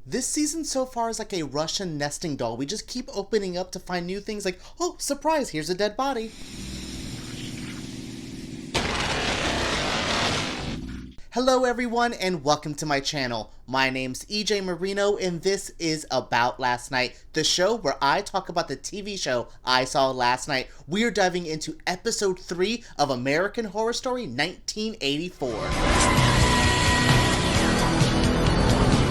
This season so far is like a Russian nesting doll. We just keep opening up to find new things like, oh, surprise, here's a dead body. Hello everyone and welcome to my channel. My name's EJ Marino and this is About Last Night, the show where I talk about the TV show I saw last night. We are diving into episode 3 of American Horror Story 1984.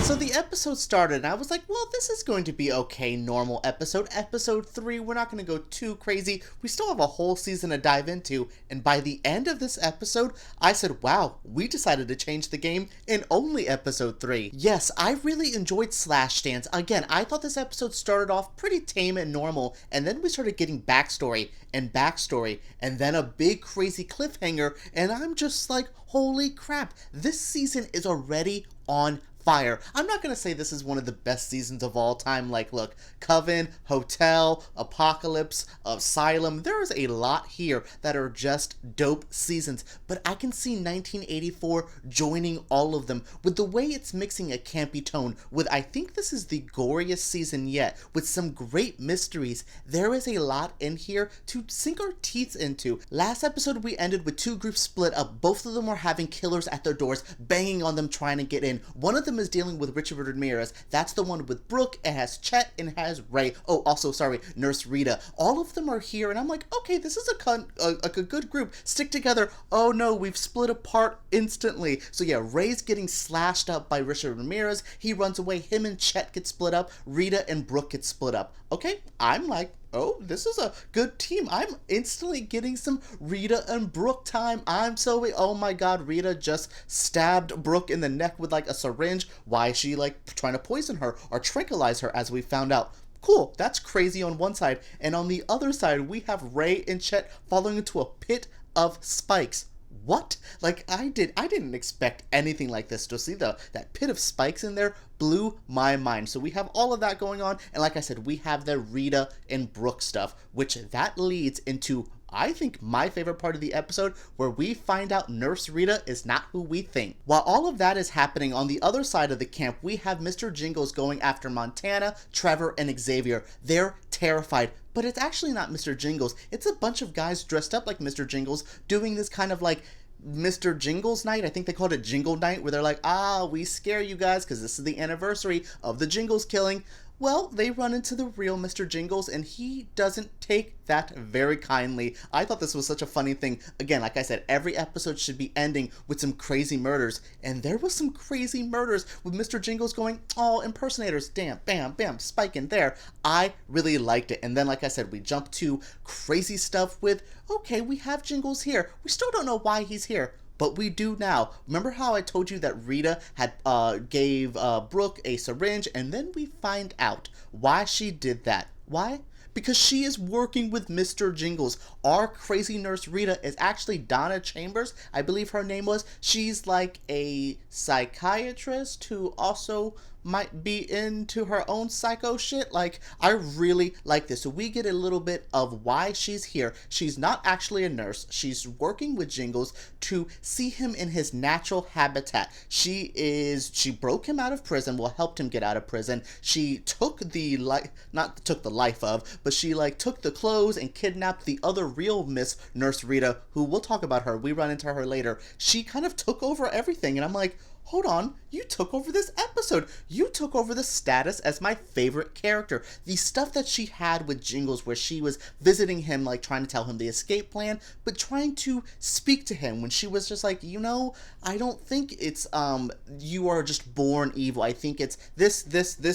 So the episode started and I was like, well, this is going to be okay, normal episode. Episode 3, we're not going to go too crazy. We still have a whole season to dive into. And by the end of this episode, I said, wow, we decided to change the game in only episode 3. Yes, I really enjoyed Slashdance. Again, I thought this episode started off pretty tame and normal. And then we started getting backstory and backstory. And then a big crazy cliffhanger. And I'm just like, holy crap, this season is already on fire. I'm not gonna say this is one of the best seasons of all time. Like, look, Coven, Hotel, Apocalypse, Asylum, there is a lot here that are just dope seasons, but I can see 1984 joining all of them with the way it's mixing a campy tone with, I think this is the goriest season yet, with some great mysteries. There is a lot in here to sink our teeth into. Last episode we ended with two groups split up. Both of them were having killers at their doors, banging on them trying to get in. One of them is dealing with Richard Ramirez. That's the one with Brooke. It has Chet and it has Ray. Oh, also, sorry, Nurse Rita. All of them are here, and I'm like, okay, this is a good group. Stick together. Oh no, we've split apart instantly. So yeah, Ray's getting slashed up by Richard Ramirez. He runs away. Him and Chet get split up. Rita and Brooke get split up. Okay, I'm like, oh, this is a good team. I'm instantly getting some Rita and Brooke time. Oh my god, Rita just stabbed Brooke in the neck with like a syringe. Why is she like trying to poison her or tranquilize her, as we found out? Cool, that's crazy on one side. And on the other side, we have Ray and Chet falling into a pit of spikes. What? Like, I didn't expect anything like this. To see that pit of spikes in there blew my mind. So we have all of that going on, and like I said, we have the Rita and Brooke stuff, which that leads into, I think, my favorite part of the episode, where we find out Nurse Rita is not who we think. While all of that is happening, on the other side of the camp, we have Mr. Jingles going after Montana, Trevor, and Xavier. They're terrified. But it's actually not Mr. Jingles. It's a bunch of guys dressed up like Mr. Jingles doing this kind of like Mr. Jingles night. I think they called it Jingle Night, where they're like, we scare you guys because this is the anniversary of the Jingles killing. Well, they run into the real Mr. Jingles, and he doesn't take that very kindly. I thought this was such a funny thing. Again, like I said, every episode should be ending with some crazy murders, and there was some crazy murders with Mr. Jingles going, oh, impersonators, damn, bam, bam, spike in there. I really liked it. And then, like I said, we jump to crazy stuff with, okay, we have Jingles here. We still don't know why he's here, but we do now. Remember how I told you that Rita had gave Brooke a syringe, and then we find out why she did that. Why? Because she is working with Mr. Jingles. Our crazy nurse Rita is actually Donna Chambers, I believe her name was. She's like a psychiatrist who also might be into her own psycho shit. Like, I really like this. So we get a little bit of why she's here. She's not actually a nurse. She's working with Jingles to see him in his natural habitat. She broke him out of prison, well, helped him get out of prison. She took the not took the life of, but she like took the clothes and kidnapped the other real Miss Nurse Rita, who we'll talk about her. We run into her later. She kind of took over everything, and I'm like, hold on, you took over this episode. You took over the status as my favorite character. The stuff that she had with Jingles, where she was visiting him, like trying to tell him the escape plan, but trying to speak to him when she was just like, you know, I don't think it's, you are just born evil. I think it's this,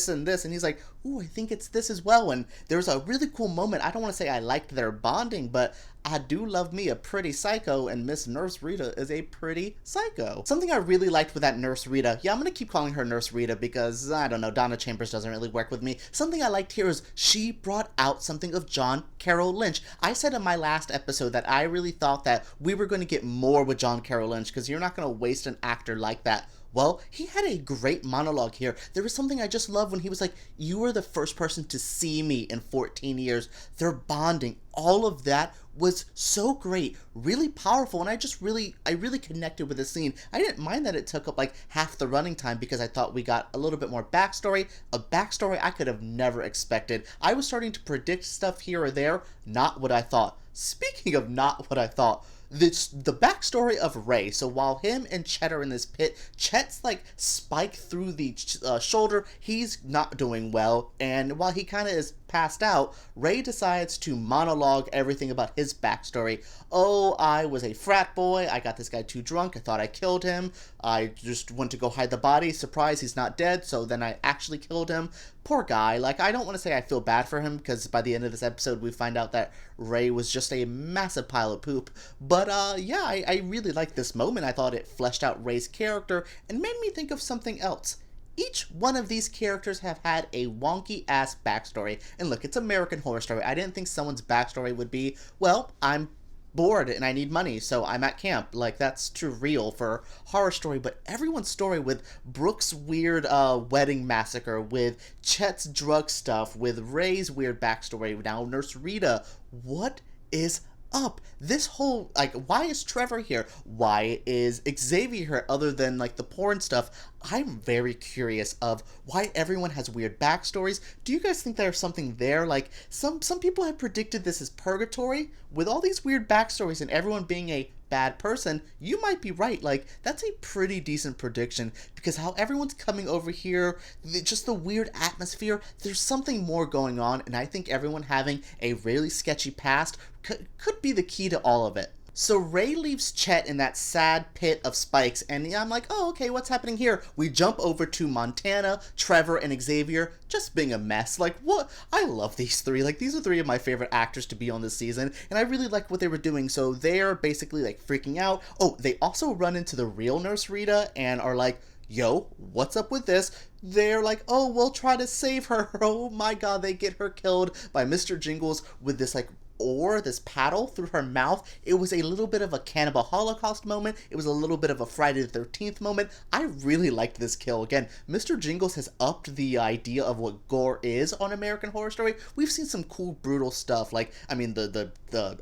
and this. And he's like, ooh, I think it's this as well. And there's a really cool moment. I don't want to say I liked their bonding, but I do love me a pretty psycho, and Miss Nurse Rita is a pretty psycho. Something I really liked with that Nurse Rita, yeah, I'm gonna keep calling her Nurse Rita because, I don't know, Donna Chambers doesn't really work with me. Something I liked here is she brought out something of John Carroll Lynch. I said in my last episode that I really thought that we were going to get more with John Carroll Lynch, because you're not going to waste an actor like that. Well, he had a great monologue here. There was something I just loved when he was like, "You were the first person to see me in 14 years." They're bonding. All of that was so great, really powerful, and I really connected with the scene. I didn't mind that it took up like half the running time because I thought we got a little bit more backstory, a backstory I could have never expected. I was starting to predict stuff here or there, not what I thought. Speaking of not what I thought, the backstory of Ray. So while him and Chet are in this pit, Chet's like spiked through the shoulder. He's not doing well, and while he kind of is passed out, Ray decides to monologue everything about his backstory. Oh, I was a frat boy. I got this guy too drunk. I thought I killed him. I just went to go hide the body. Surprise, he's not dead. So then I actually killed him. Poor guy. Like, I don't want to say I feel bad for him because by the end of this episode, we find out that Ray was just a massive pile of poop. But yeah, I really liked this moment. I thought it fleshed out Ray's character and made me think of something else. Each one of these characters have had a wonky ass backstory. And look, it's American Horror Story. I didn't think someone's backstory would be, well, I'm bored and I need money, so I'm at camp. Like, that's too real for Horror Story. But everyone's story, with Brooke's weird wedding massacre, with Chet's drug stuff, with Ray's weird backstory, now Nurse Rita, what is up? This whole, like, why is Trevor here? Why is Xavier here other than, like, the porn stuff? I'm very curious of why everyone has weird backstories. Do you guys think there's something there? Like, some people have predicted this is purgatory. With all these weird backstories and everyone being a bad person, you might be right. Like, that's a pretty decent prediction, because how everyone's coming over here, just the weird atmosphere, there's something more going on, and I think everyone having a really sketchy past could be the key to all of it. So Ray leaves Chet in that sad pit of spikes, and I'm like, oh, okay, what's happening here? We jump over to Montana, Trevor, and Xavier just being a mess. Like, what? I love these three. Like, these are three of my favorite actors to be on this season, and I really like what they were doing. So they're basically, like, freaking out. Oh, they also run into the real Nurse Rita and are like, yo, what's up with this? They're like, oh, we'll try to save her. Oh my god, they get her killed by Mr. Jingles with this, like, oar, this paddle through her mouth. It was a little bit of a Cannibal Holocaust moment. It was a little bit of a Friday the 13th moment. I really liked this kill. Again, Mr. Jingles has upped the idea of what gore is on American Horror Story. We've seen some cool, brutal stuff. Like, I mean, the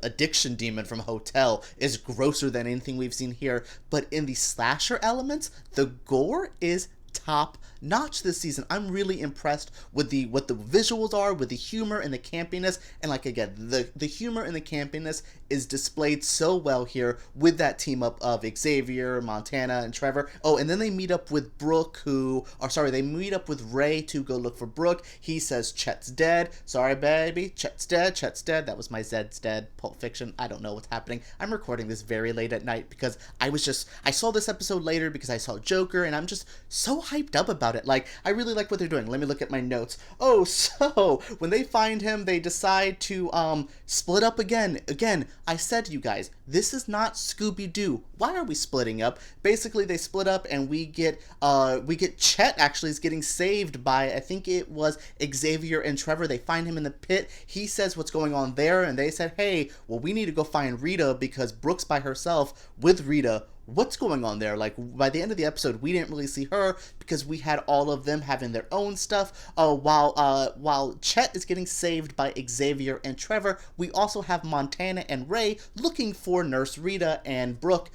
addiction demon from Hotel is grosser than anything we've seen here. But in the slasher elements, the gore is top notch this season. I'm really impressed with what the visuals are, with the humor and the campiness, and like, again, the humor and the campiness is displayed so well here with that team up of Xavier, Montana, and Trevor. Oh, and then they meet up with Brooke, they meet up with Ray to go look for Brooke. He says Chet's dead. Sorry, baby, Chet's dead. That was my Zed's dead. Pulp Fiction. I don't know what's happening. I'm recording this very late at night because I saw this episode later because I saw Joker, and I'm just so hyped up about it. Like, I really like what they're doing. Let me look at my notes. Oh, so when they find him, they decide to split up again. I said to you guys, this is not Scooby-Doo. Why are we splitting up? Basically, they split up, and we get Chet actually is getting saved by, I think it was Xavier and Trevor. They find him in the pit. He says what's going on there, and they said, hey, well, we need to go find Rita because Brooke's by herself with Rita. What's going on there? Like, by the end of the episode, we didn't really see her because we had all of them having their own stuff. While Chet is getting saved by Xavier and Trevor, we also have Montana and Ray looking for Nurse Rita, and Brooke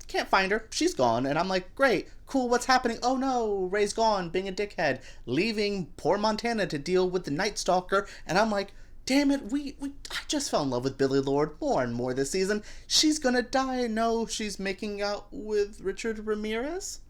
can't find her. She's gone. And I'm like, great, cool, what's happening? Oh no, Ray's gone, being a dickhead, leaving poor Montana to deal with the Night Stalker. And I'm like, damn it, I just fell in love with Billy Lord more and more this season. She's gonna die. No, she's making out with Richard Ramirez?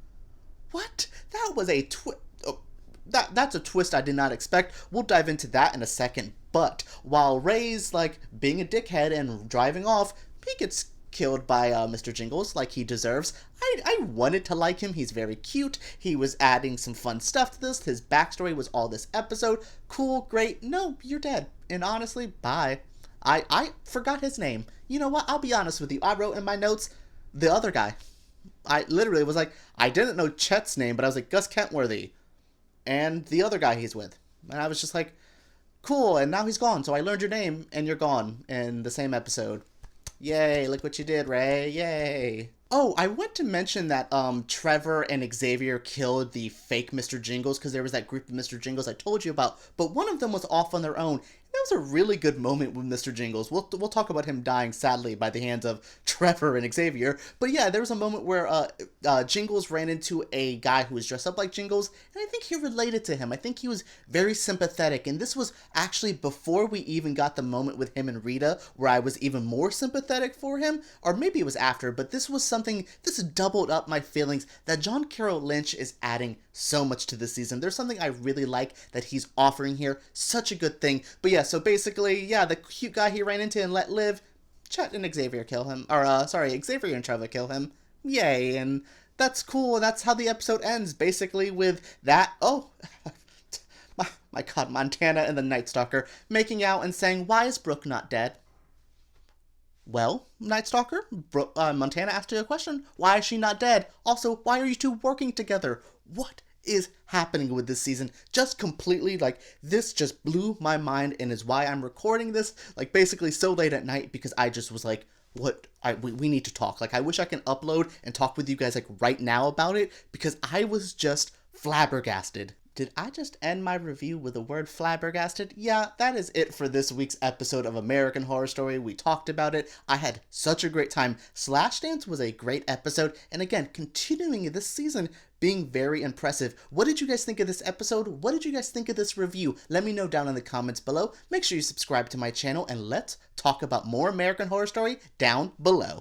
What? That was a twist. Oh, that's a twist I did not expect. We'll dive into that in a second. But while Ray's, like, being a dickhead and driving off, he gets killed by Mr. Jingles like he deserves. I wanted to like him. He's very cute. He was adding some fun stuff to this. His backstory was all this episode. Cool, great. No, you're dead. And honestly, bye. I forgot his name. You know what? I'll be honest with you. I wrote in my notes, the other guy. I literally was like, I didn't know Chet's name, but I was like, Gus Kentworthy. And the other guy he's with. And I was just like, cool, and now he's gone. So I learned your name, and you're gone in the same episode. Yay, look what you did, Ray. Yay. Oh, I want to mention that Trevor and Xavier killed the fake Mr. Jingles because there was that group of Mr. Jingles I told you about, but one of them was off on their own. That was a really good moment with Mr. Jingles. We'll talk about him dying sadly by the hands of Trevor and Xavier. But yeah, there was a moment where Jingles ran into a guy who was dressed up like Jingles, and I think he related to him. I think he was very sympathetic, and this was actually before we even got the moment with him and Rita where I was even more sympathetic for him, or maybe it was after, but this was something, this doubled up my feelings that John Carroll Lynch is adding so much to this season. There's something I really like that he's offering here. Such a good thing. But yeah, so basically, yeah, the cute guy he ran into and let live, Chet and Xavier kill him. Or, Xavier and Trevor kill him. Yay, and that's cool, and that's how the episode ends, basically with that, oh, my god, Montana and the Night Stalker making out and saying, why is Brooke not dead? Well, Night Stalker, Montana asked you a question. Why is she not dead? Also, why are you two working together? What is happening with this season? Just completely, this just blew my mind and is why I'm recording this, basically so late at night because I just was like, we need to talk. I wish I can upload and talk with you guys, right now about it because I was just flabbergasted. Did I just end my review with the word flabbergasted? Yeah, that is it for this week's episode of American Horror Story. We talked about it. I had such a great time. Slashdance was a great episode, and again, continuing this season being very impressive. What did you guys think of this episode? What did you guys think of this review? Let me know down in the comments below. Make sure you subscribe to my channel, and let's talk about more American Horror Story down below.